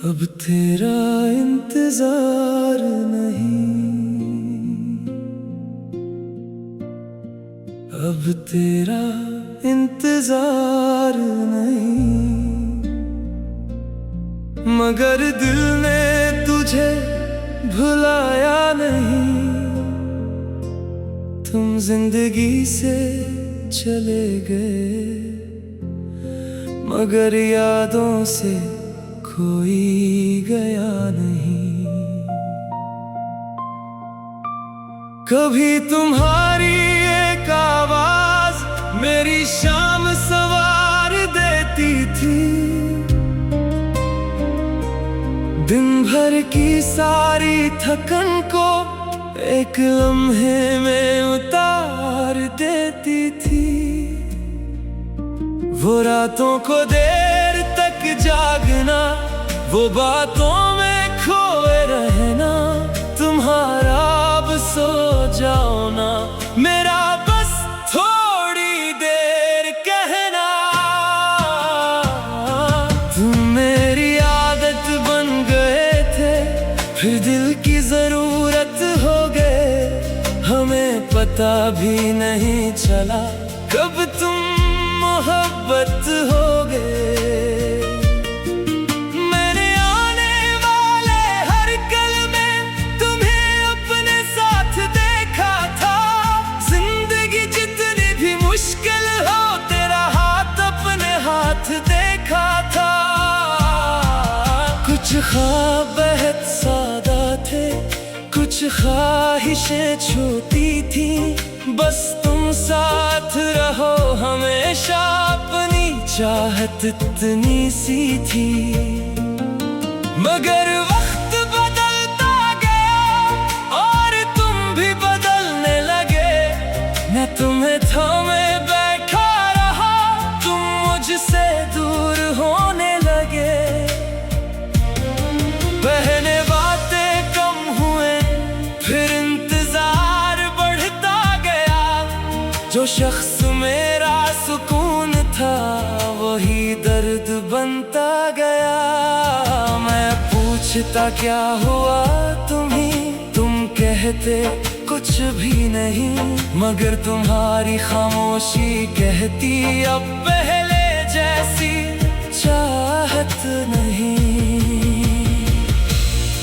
अब तेरा इंतजार नहीं, अब तेरा इंतजार नहीं, मगर दिल ने तुझे भुलाया नहीं। तुम जिंदगी से चले गए, मगर यादों से कोई गया नहीं। कभी तुम्हारी एक आवाज मेरी शाम सवार देती थी, दिन भर की सारी थकन को एक लम्हे में उतार देती थी। वो रातों को देर तक जागना, वो बातों में खोए रहना, तुम्हारा अब सो जाओ ना, मेरा बस थोड़ी देर कहना। तुम मेरी आदत बन गए थे, फिर दिल की जरूरत हो गए, हमें पता भी नहीं चला कब तुम मोहब्बत हो गए। मैंने आने वाले हर कल में तुम्हें अपने साथ देखा था, जिंदगी जितनी भी मुश्किल हो तेरा हाथ अपने हाथ देखा था। कुछ ख्वाब बेहद सादा थे, कुछ ख्वाहिशें छोटी थी, बस तुम साथ रहो हमेशा, अपनी चाहत इतनी सी थी। मगर वक्त बदलता गया और तुम भी बदलने लगे, मैं तुम्हें थामे बैठा रहा, तुम मुझसे दूर होने लगे। बहने बातें कम हुए, फिर इंतजार बढ़ता गया, जो शख्स मेरा सुकून था वही दर्द बनता गया। मैं पूछता क्या हुआ तुम्हें, तुम कहते कुछ भी नहीं, मगर तुम्हारी खामोशी कहती अब पहले जैसी चाहत नहीं।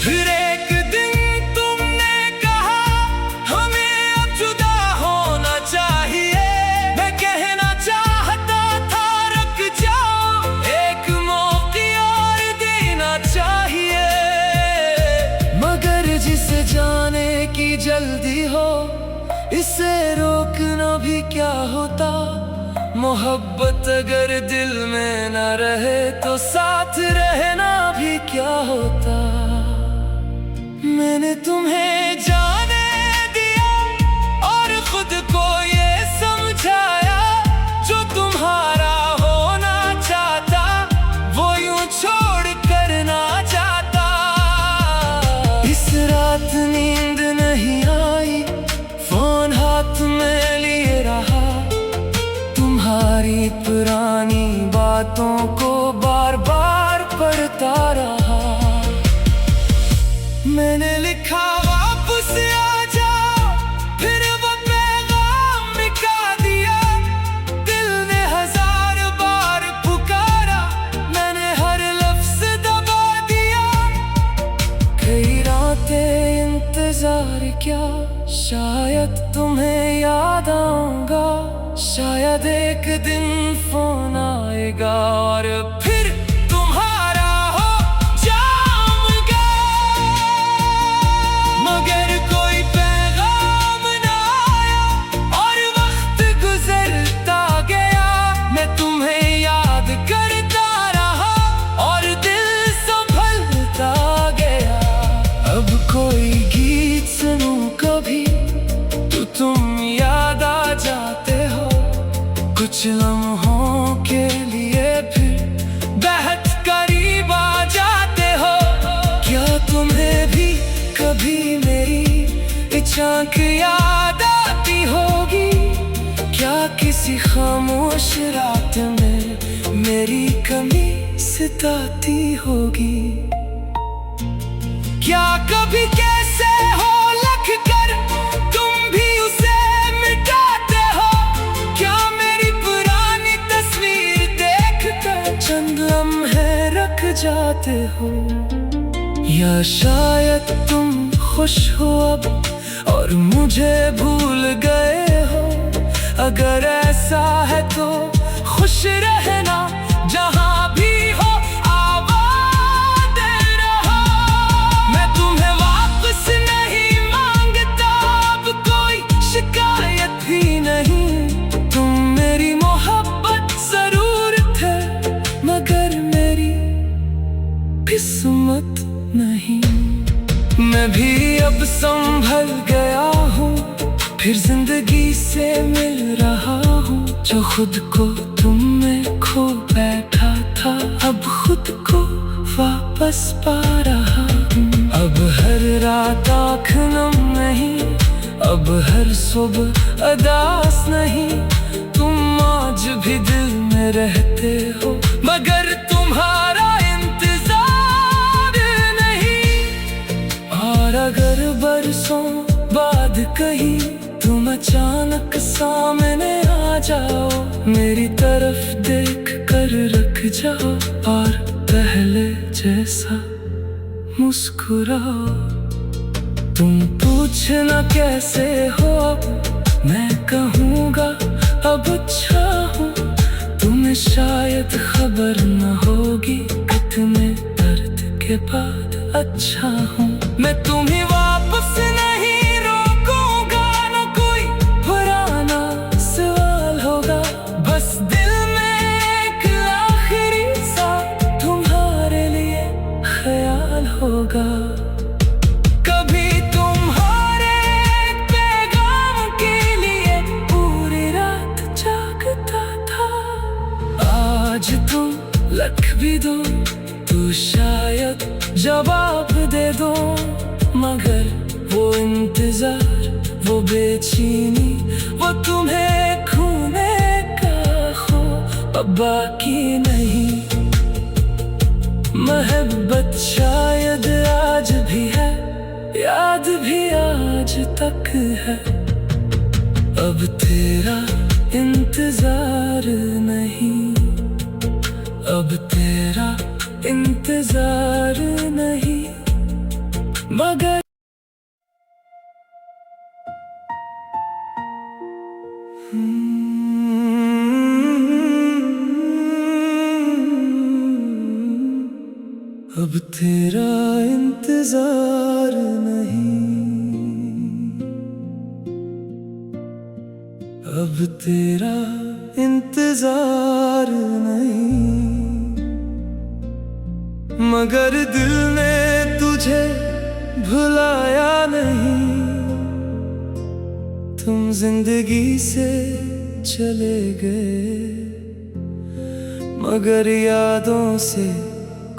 फिर एक दिन तुमने कहा हमें अब जुदा होना चाहिए, मैं कहना चाहता था रुक जाओ, एक मौका और देना चाहिए। मगर जिसे जाने की जल्दी हो, इसे रोकना भी क्या होता। मोहब्बत अगर दिल में न रहे तो साथ रहना भी क्या होता। मैंने तुम्हें जाने दिया और खुद को ये समझाया, जो तुम्हारा होना चाहता वो यूं छोड़ कर ना जाता। इस रात नींद नहीं आई, फोन हाथ में लिए रहा, तुम्हारी पुरानी बातों को बार बार पढ़ता रहा। मैंने लिखा वापस आ जाओ, फिर वो पैगाम मिटा दिया, दिल ने हजार बार पुकारा, मैंने हर लफ्ज दबा दिया। कई रातें इंतजार किया, शायद तुम्हें याद आऊंगा, शायद एक दिन फोन आएगा और फिर तुम्हारा हो जाऊंगा। मगर कोई पैगाम ना आया और वक्त गुजरता गया, मैं तुम्हें याद करता रहा और दिल संभलता गया। अब कोई गीत सुनूं कभी तो तुम याद आ जाते हो, कुछ लम्हों के लिए फिर बेहद करीब आ जाते हो। क्या तुम्हें भी कभी मेरी झांक याद आती होगी, क्या किसी खामोश रात में मेरी कमी सताती होगी? क्या कभी कैसे हो लख कर तुम भी उसे मिटाते हो? क्या मेरी पुरानी तस्वीर देख कर चंद लम्हे रख जाते हो? या शायद तुम खुश हो अब और मुझे भूल गए हो? अगर ऐसा है तो खुश रहना, जहां भी हो आबाद रहो। मैं तुम्हें वापस नहीं मांगता, अब कोई शिकायत भी नहीं। तुम मेरी मोहब्बत जरूर थे, मगर मेरी किस्मत नहीं। मैं भी अब संभल गया हूँ, फिर जिंदगी से मिल रहा हूँ। जो खुद को तुम में खो बैठा था, अब खुद को वापस पा रहा हूँ। अब हर रात आँख नम नहीं, अब हर सुबह अदास नहीं। तुम आज भी दिल में रहते हो, मगर तुम्हारा इंतजार नहीं। और अगर बरसों बाद कहीं तुम अचानक सामने आ जाओ, मेरी तरफ देख कर रख जाओ और पहले जैसा मुस्कुराओ। तुम पूछना कैसे हो, मैं कहूँगा अब अच्छा हूँ। तुम्हें शायद खबर न होगी, कितने दर्द के बाद अच्छा हूँ। मैं तुम्हें वापस नहीं रोकूंगा, न कोई पुराना सवाल होगा। बस दिल में एक आखिरी सा तुम्हारे लिए ख्याल होगा। कभी तुम्हारे पैगाम के लिए पूरी रात जागता था। आज तुम लख भी दो तो शायद जवाब दे दो, मगर वो इंतजार, वो बेचैनी, वो तुम्हें खोने का खो अब बाकी नहीं। मोहब्बत शायद आज भी है, याद भी आज तक है। अब तेरा इंतजार नहीं, अब तेरा इंतजार नहीं, मगर अब तेरा इंतजार नहीं, अब तेरा इंतजार नहीं। मगर दिल ने तुझे भुलाया नहीं। तुम जिंदगी से चले गए, मगर यादों से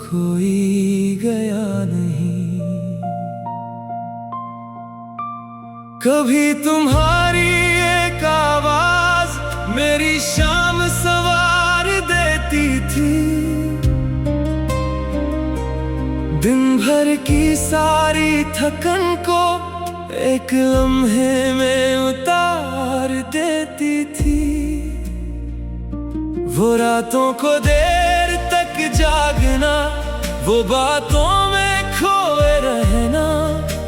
कोई गया नहीं। कभी तुम्हारी एक आवाज मेरी शाम सवार देती थी। दिन भर की सारी थकन को एक लम्हे में उतार देती थी। वो रातों को देर तक जागना, वो बातों में खोए रहना।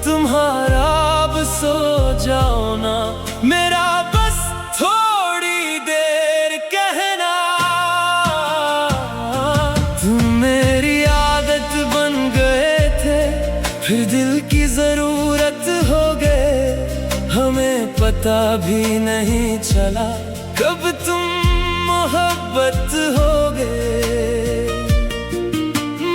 तुम्हारा अब सो जाओ ना, मेरा बस थोड़ी देर कहना। तुम मेरी आदत बन गए थे, फिर दिल की जरूरत हो गए। हमें पता भी नहीं चला कब तुम मोहब्बत हो गए।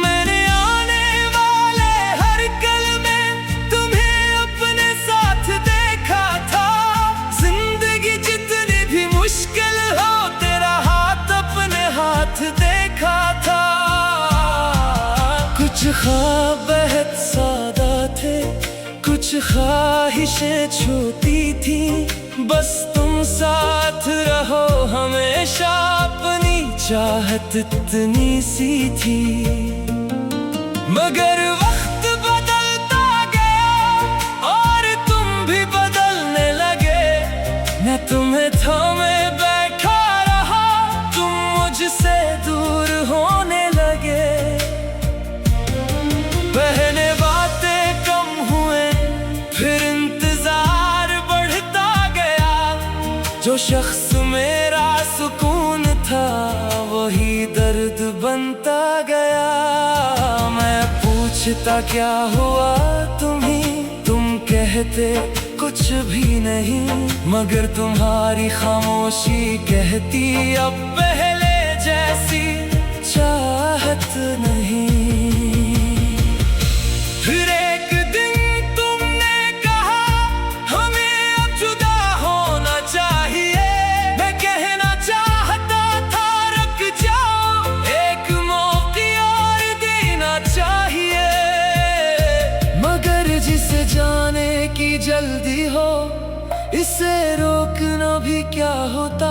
मैंने आने वाले हर कल में तुम्हें अपने साथ देखा था। जिंदगी जितनी भी मुश्किल हो, तेरा हाथ अपने हाथ देखा था। कुछ ख्वाब बहुत सादा थे, कुछ ख्वाहिशें छोटी थी, बस तुम साथ रहो हमेशा, अपनी चाहत इतनी सी थी। मगर वक्त बदलता गया और तुम भी बदलने लगे। मैं तुम्हें थामे बैठा रहा, तुम मुझसे दूर होने लगे। पहले बातें कम हुए, फिर इंतजार बढ़ता गया। जो शख्स मेरा सुकून था, वही दर्द बनता गया। मैं पूछता क्या हुआ तुम्हें, तुम कहते कुछ भी नहीं, मगर तुम्हारी खामोशी कहती अब पहले जैसी चाहत नहीं। फिर एक दिन तुमने कहा हमें अब जुदा होना चाहिए। मैं कहना चाहता था रुक जाओ, एक मौका और देना चाहिए। मगर जिसे जाने की जल्दी हो, इसे रोकना भी क्या होता।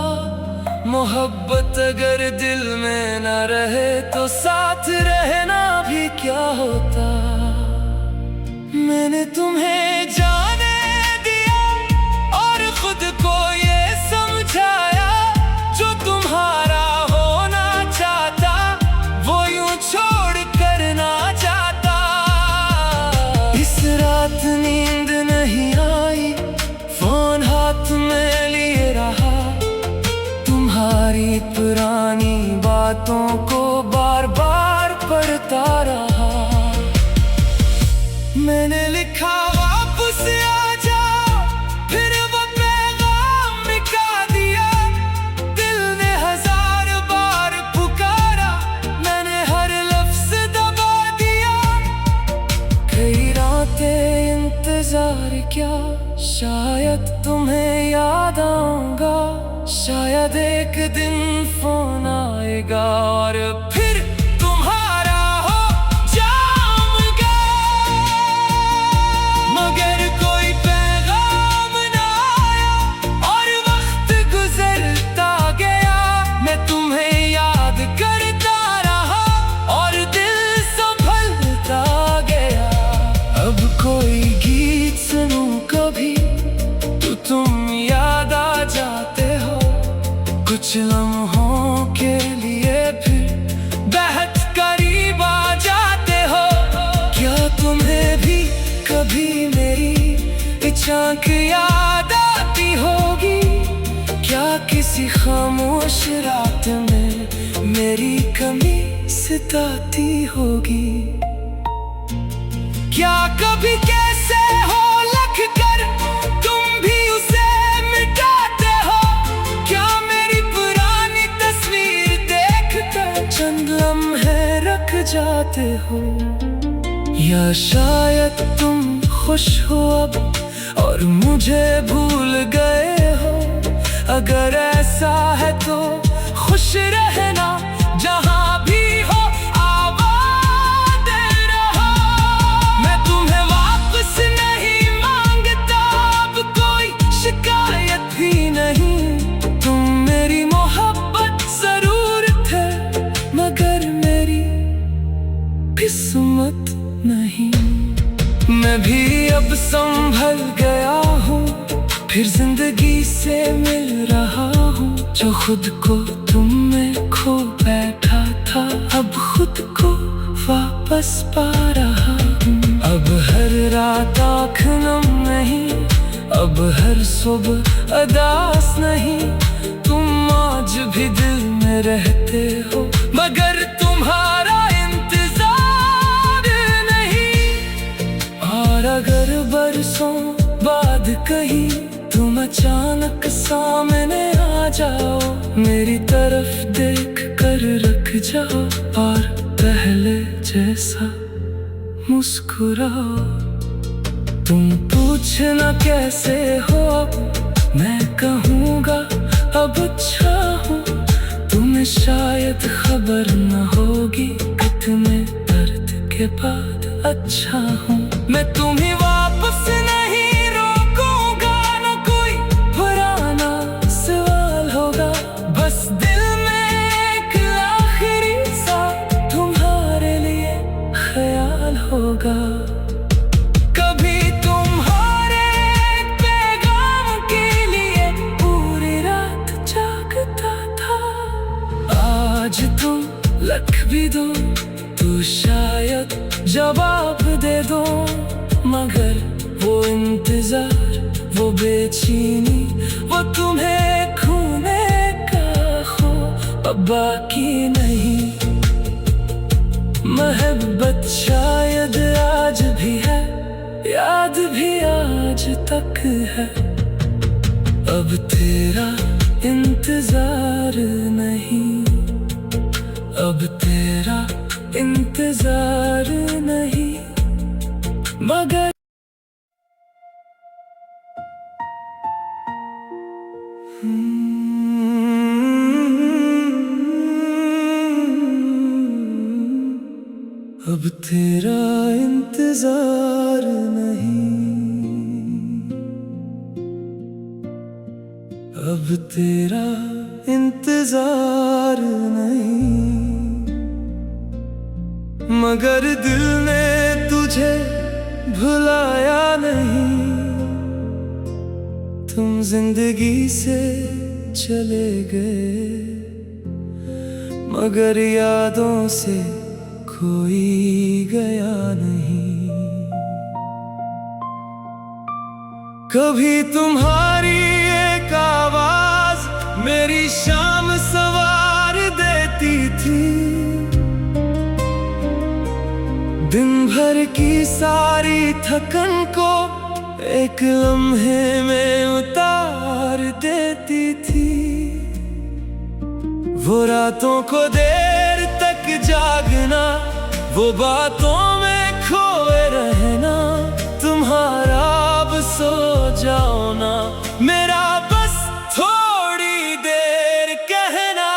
मोहब्बत अगर दिल में न रहे, तो साथ रहना भी क्या होता। मैंने तुम्हें जाने दिया और खुद को ये समझाया, जो तुम्हारा होना चाहता, वो यूं छोड़ कर ना जाता। इस रात नींद नहीं आई, फोन हाथ में लिए रहा, तुम्हारी पुरानी बातों को बार बार पढ़ता रहा। मैंने लिखा वापस आ जाओ, फिर वो पैगाम मिटा दिया। दिल ने 1000 बार पुकारा, मैंने हर लफ्ज दबा दिया। कई रातें इंतजार किया, शायद तुम्हें याद आऊंगा। शायद एक दिन फोन आएगा और फिर तुम्हारा हो जाऊंगा। मगर कोई पैगाम ना आया और वक्त गुजरता गया। मैं तुम्हें याद करता रहा और दिल संभलता गया। अब कोई गीत सुनूं कभी, तो तुम याद आ जाते हो। कुछ लम्हों के लिए फिर बेहद करीब आ जाते हो। क्या तुम्हें भी कभी मेरी झांक याद आती होगी? क्या किसी खामोश रात में मेरी कमी सताती होगी? क्या कभी कैसे हो लख कर तुम भी उसे मिटाते हो? क्या मेरी पुरानी तस्वीर देखकर चंद लम्हे रख जाते हो? या शायद तुम खुश हो अब और मुझे भूल गए हो। अगर ऐसा है तो खुश रहना, जहां भी हो आबाद रहो। मैं तुम्हें वापस नहीं मांगता, अब कोई शिकायत भी नहीं। तुम मेरी मोहब्बत जरूर थे, मगर मेरी किस्मत नहीं। मैं भी अब संभल गया हूँ, फिर जिंदगी से मिल रहा हूँ। जो खुद को तुम में खो बैठा था, अब खुद को वापस पा रहा हूँ। अब हर रात आँख नम नहीं, अब हर सुबह अदास नहीं। तुम आज भी दिल में रहते हो, मगर तुम्हारा इंतजार नहीं। और अगर बरसों बाद कहीं तुम अचानक सामने आ जाओ, मेरी तरफ देख कर रख जाओ और पहले जैसा मुस्कुराओ। तुम पूछना कैसे हो अब, मैं कहूँगा अब अच्छा हूँ। तुम्हें शायद खबर न होगी, कितने दर्द के बाद अच्छा हूँ। मैं तुम्हें वापस नहीं भी दो तो शायद जवाब दे दो, मगर वो इंतजार, वो बेचैनी, वो तुम्हें खोने का खो अब बाकी नहीं। मोहब्बत शायद आज भी है, याद भी आज तक है, अब तेरा इंतजार नहीं, अब तेरा इंतजार नहीं, मगर अब तेरा इंतजार नहीं, अब तेरा इंतजार नहीं, मगर दिल ने तुझे भुलाया नहीं। तुम जिंदगी से चले गए, मगर यादों से कोई गया नहीं। कभी तुम्हारी एक आवाज मेरी शाम सवार देती थी, दिन भर की सारी थकन को एक लम्हे में उतार देती थी। वो रातों को देर तक जागना, वो बातों में खोए रहना, तुम्हारा अब सो जाओ ना, मेरा बस थोड़ी देर कहना।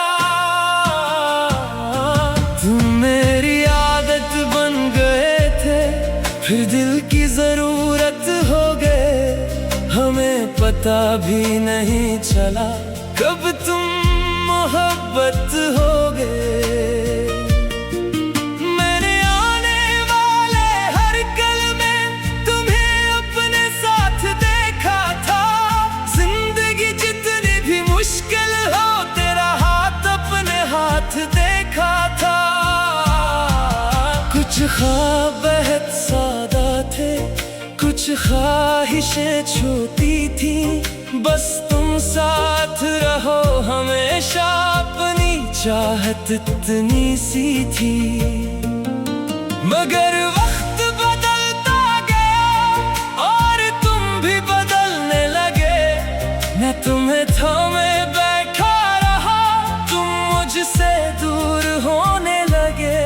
तुम मेरी आदत बन गए थे, फिर दिल की जरूरत हो गए, हमें पता भी नहीं चला कब तुम मोहब्बत हो गए। मैंने आने वाले हर कल में तुम्हें अपने साथ देखा था, जिंदगी जितनी भी मुश्किल हो तेरा हाथ अपने हाथ देखा था। कुछ ख्वाब बहुत सादा थे, कुछ ख्वाहिशें छोटी थी, बस तुम साथ रहो हमेशा, अपनी चाहत इतनी सी थी। मगर वक्त बदलता गया और तुम भी बदलने लगे, मैं तुम्हें थामे बैठा रहा, तुम मुझसे दूर होने लगे।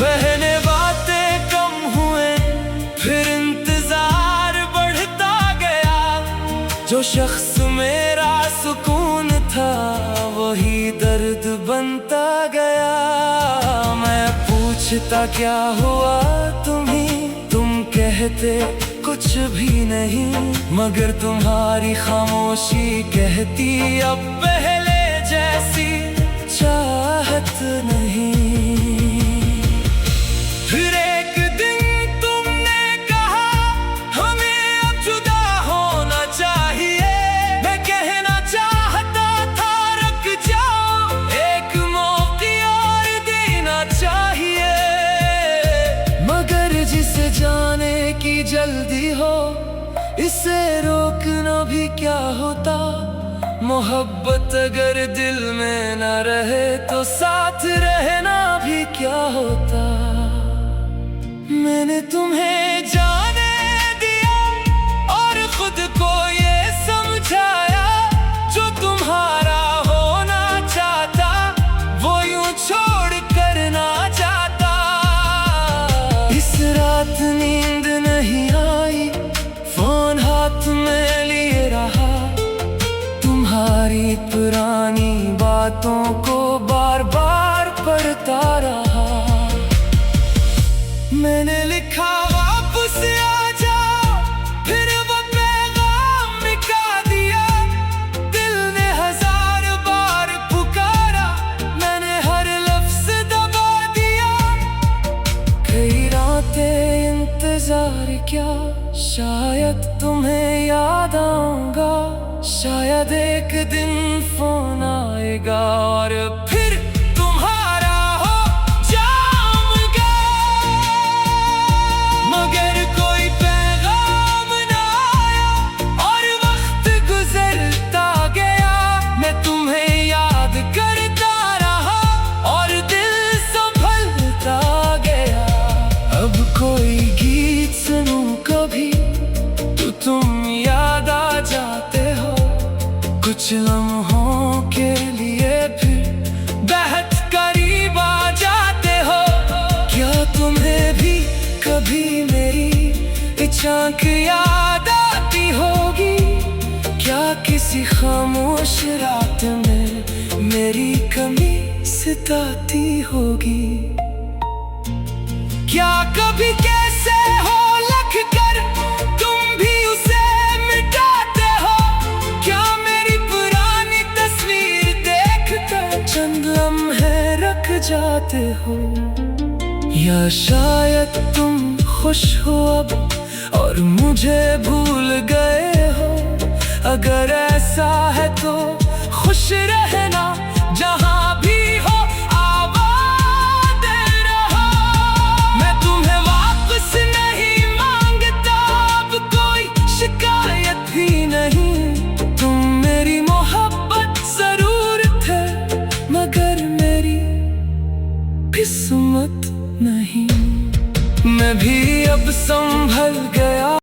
पहले बातें कम हुए, फिर इंतजार बढ़ता गया, जो शख्स मेरा सुकून था वही दर्द बनता गया। मैं पूछता क्या हुआ तुम्हें, तुम कहते कुछ भी नहीं, मगर तुम्हारी खामोशी कहती अब पहले जैसी चाहत नहीं। फिर एक दिन तुमने कहा हमें अब जुदा होना चाहिए, मैं कहना चाहता था रुक जाओ, एक मौका और देना चाहिए, मगर जिसे जाने की जल्दी हो इसे रोकना भी क्या होता। मोहब्बत अगर दिल में न रहे तो साथ रहना भी क्या होता। मैंने तुम्हें जाने दिया और खुद को ये समझाया, जो तुम्हारा होना चाहता वो यूं छोड़ कर ना जाता। इस रात नींद नहीं आई, फोन हाथ में लिए रहा, तुम्हारी पुरानी बातों को बार बार पढ़ता रहा। मैंने लिखा वापस आ जाओ, फिर वो पैगाम मिटा दिया, दिल ने हजार बार पुकारा, मैंने हर लफ्ज दबा दिया। कई रातें इंतजार किया, शायद तुम्हें याद आऊंगा, शायद एक दिन फोन आएगा और फिर तुम्हारा कुछ लम्हों के लिए फिर बेहद करीब आ जाते हो। क्या तुम्हें भी कभी मेरी झांक याद आती होगी? क्या किसी खामोश रात में मेरी कमी सताती होगी? क्या कभी कैसे हो लख कर तुम भी उसे मिटाते हो? क्या मेरी पुरानी तस्वीर देख कर चंद लम्हे रख जाते हो? या शायद तुम खुश हो अब और मुझे भूल गए हो। अगर ऐसा है तो खुश रहे